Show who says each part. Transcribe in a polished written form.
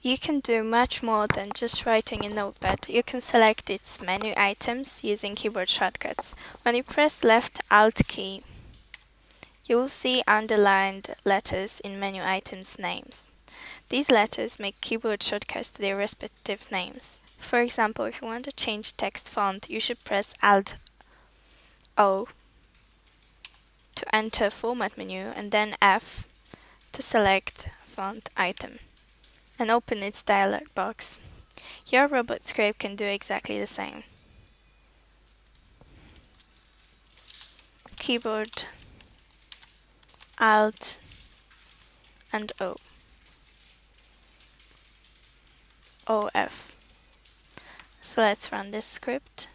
Speaker 1: You can do much more than just writing in Notepad. You can select its menu items using keyboard shortcuts. When you press left Alt key, you will see underlined letters in menu items names. These letters make keyboard shortcuts to their respective names. For example, if you want to change text font, you should press Alt O to enter Format menu and then F to select Font item and open its dialog box. Your robot script can do exactly the same. Keyboard Alt and O. OF. So let's run this script.